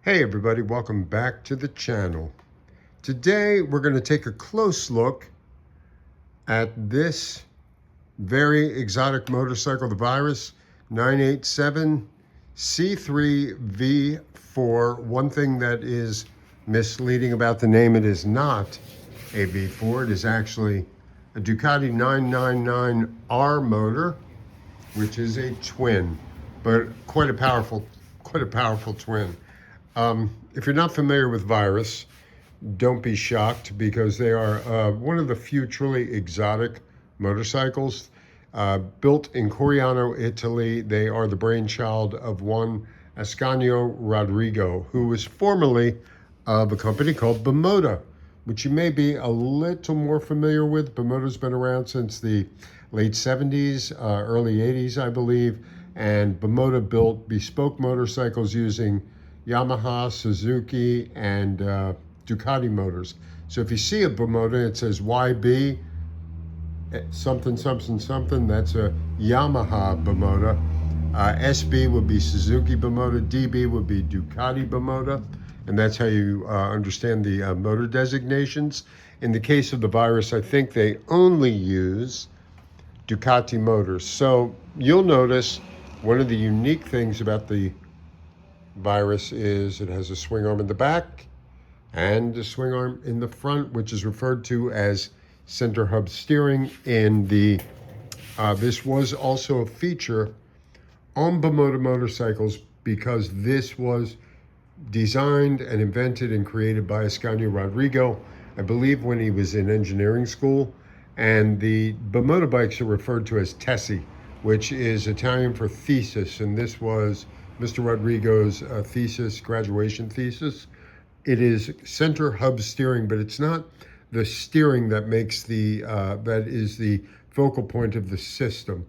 Hey everybody, welcome back to the channel. Today we're going to take a close look at this very exotic motorcycle, the Vyrus 987 C3 V4. One thing that is misleading about the name, it is not a V4, it is actually a Ducati 999R motor, which is a twin, but quite a powerful twin. If you're not familiar with Vyrus, don't be shocked because they are one of the few truly exotic motorcycles. Built in Coriano, Italy, they are the brainchild of one Ascanio Rodrigo, who was formerly of a company called Bimota, which you may be a little more familiar with. Bimota's been around since the late 70s, early 80s, I believe, and Bimota built bespoke motorcycles using Yamaha, Suzuki, and Ducati motors. So if you see a Bimota, it says YB something, something, something. That's a Yamaha Bimota. SB would be Suzuki Bimota. DB would be Ducati Bimota. And that's how you understand the motor designations. In the case of the Vyrus, I think they only use Ducati motors. So you'll notice one of the unique things about the Vyrus is it has a swing arm in the back and a swing arm in the front, which is referred to as center hub steering. In the this was also a feature on Bimota motorcycles because this was designed and invented and created by Ascanio Rodrigo, I believe, when he was in engineering school. And the Bimota bikes are referred to as Tessi, which is Italian for thesis, and this was Mr. Rodrigo's thesis, graduation thesis. It is center hub steering, but it's not the steering that makes the, that is the focal point of the system.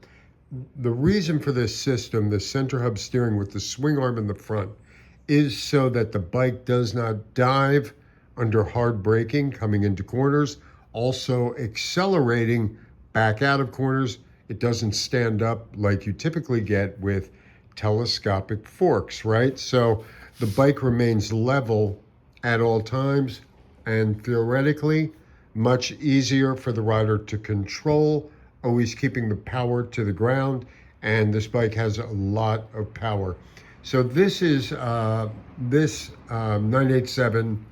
The reason for this system, the center hub steering with the swing arm in the front, is so that the bike does not dive under hard braking coming into corners, also accelerating back out of corners. It doesn't stand up like you typically get with telescopic forks, right? So the bike remains level at all times and theoretically much easier for the rider to control, always keeping the power to the ground. And this bike has a lot of power. So this is, this 987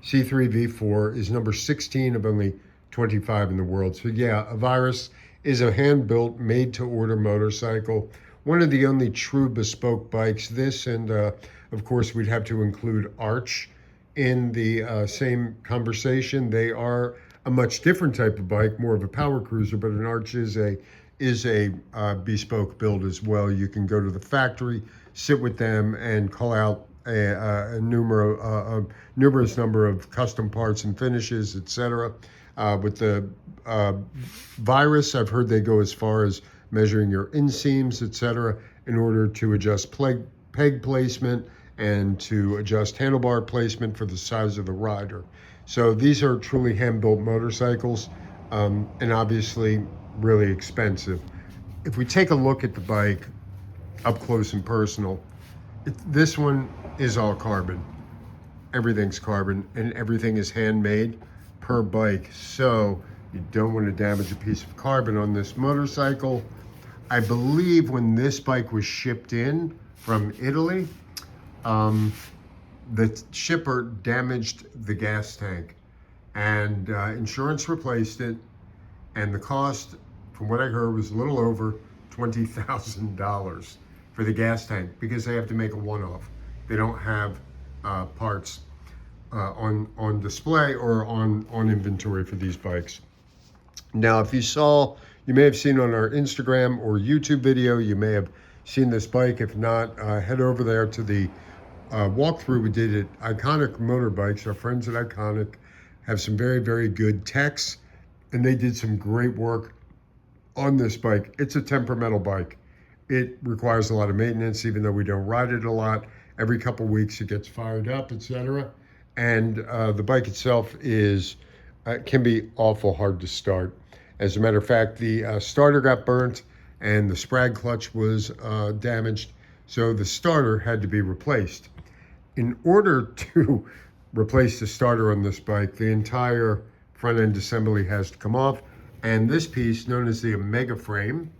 C3 V4 is number 16 of only 25 in the world. So yeah, a Vyrus is a hand-built, made-to-order motorcycle. One of the only true bespoke bikes. This, and of course, we'd have to include Arch in the same conversation. They are a much different type of bike, more of a power cruiser, but an Arch is a bespoke build as well. You can go to the factory, sit with them, and call out a numerous number of custom parts and finishes, etc. With the Vyrus, I've heard they go as far as measuring your inseams, etc., in order to adjust peg placement and to adjust handlebar placement for the size of the rider. So these are truly hand-built motorcycles, and obviously really expensive. If we take a look at the bike up close and personal, this one is all carbon. Everything's carbon, and everything is handmade per bike. So you don't want to damage a piece of carbon on this motorcycle. I believe when this bike was shipped in from Italy, the shipper damaged the gas tank, and insurance replaced it, and the cost, from what I heard, was a little over $20,000 for the gas tank, because they have to make a one-off. They don't have parts on display or on inventory for these bikes. Now, if you saw, you may have seen on our Instagram or YouTube video, you may have seen this bike. If not, head over there to the walkthrough we did at Iconic Motorbikes. Our friends at Iconic have some very, very good techs, and they did some great work on this bike. It's a temperamental bike. It requires a lot of maintenance, even though we don't ride it a lot. Every couple weeks it gets fired up, etc. And the bike itself is can be awful hard to start. As a matter of fact, the starter got burnt and the sprag clutch was damaged, so the starter had to be replaced. In order to replace the starter on this bike, the entire front end assembly has to come off, and this piece, known as the Omega frame,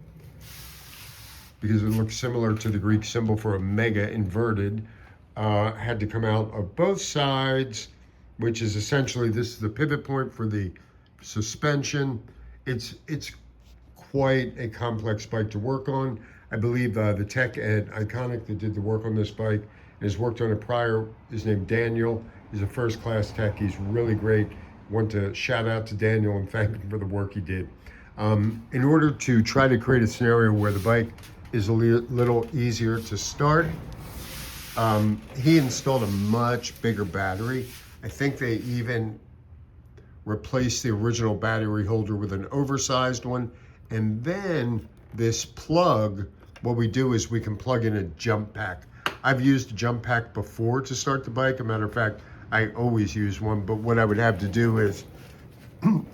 because it looks similar to the Greek symbol for Omega inverted, had to come out of both sides, which is essentially, this is the pivot point for the suspension. It's quite a complex bike to work on. I believe the tech at Iconic that did the work on this bike and has worked on it prior is named Daniel. He's a first-class tech. He's really great. Want to shout out to Daniel and thank him for the work he did. In order to try to create a scenario where the bike is a little easier to start, he installed a much bigger battery. I think they even replaced the original battery holder with an oversized one. And then this plug, what we do is we can plug in a jump pack. I've used a jump pack before to start the bike. As a matter of fact, I always use one, but what I would have to do is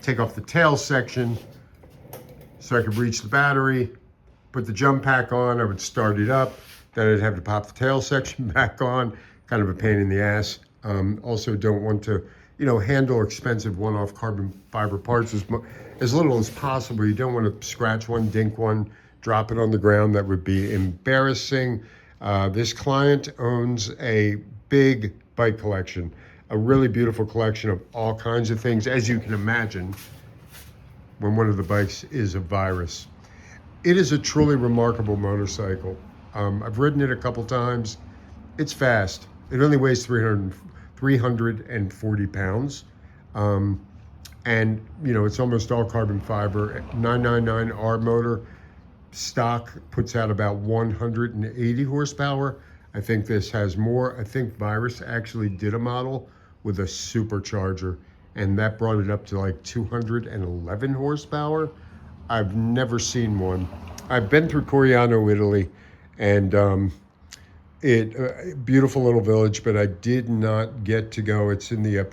take off the tail section so I could reach the battery, put the jump pack on, I would start it up, then I'd have to pop the tail section back on, kind of a pain in the ass. Also don't want to, handle expensive one-off carbon fiber parts as little as possible. You don't want to scratch one, dink one, drop it on the ground. That would be embarrassing. This client owns a big bike collection, a really beautiful collection of all kinds of things, as you can imagine, when one of the bikes is a Vyrus. It is a truly remarkable motorcycle. I've ridden it a couple times. It's fast. It only weighs 340 pounds. And it's almost all carbon fiber. 999R motor, stock puts out about 180 horsepower. I think this has more. I think Vyrus actually did a model with a supercharger, and that brought it up to like 211 horsepower. I've never seen one. I've been through Coriano, Italy, and beautiful little village, but I did not get to go. It's in the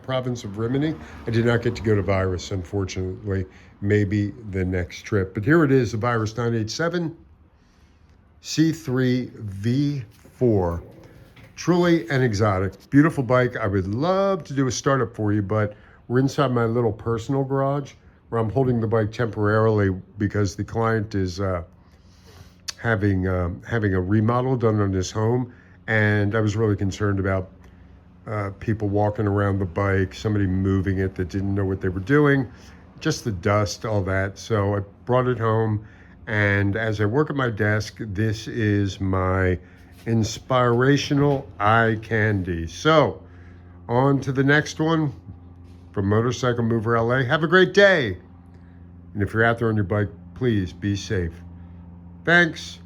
province of Rimini. I did not get to go to Vyrus, unfortunately. Maybe the next trip. But here it is, the Vyrus 987 C3 V4. Truly an exotic, beautiful bike. I would love to do a startup for you, but we're inside my little personal garage where I'm holding the bike temporarily because the client is having a remodel done on his home, and I was really concerned about people walking around the bike, somebody moving it that didn't know what they were doing, just the dust, all that. So I brought it home, and as I work at my desk, this is my inspirational eye candy. So on to the next one from Motorcycle Mover LA. Have a great day. And if you're out there on your bike, please be safe. Thanks.